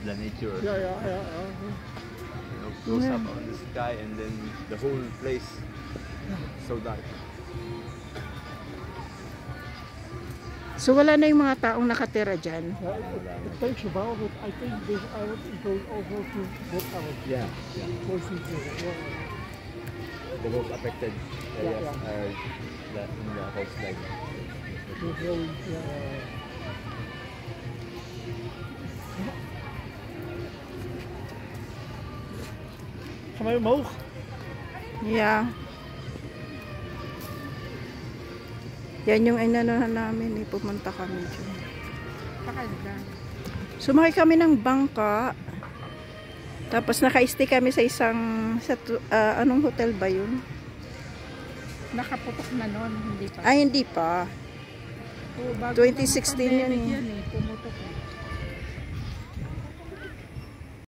the nature. Yeah. Goes up on the sky and then the whole place so dark. So wala na yung mga taong nakatira dyan. It takes a while, but I think this island is going over to both islands. Yeah. Yeah. The most affected areas Yeah. are in the coastline. Gaan wij omhoog? Yeah. Yan yung inanohan namin, pumunta kami dyan. Sumakay kami ng bangka. Tapos naka-stay kami sa isang, anong hotel ba yun? Nakaputok na nun, hindi pa. Ay, hindi pa. Oo, bago 2016 lang yun eh. Pumutok eh.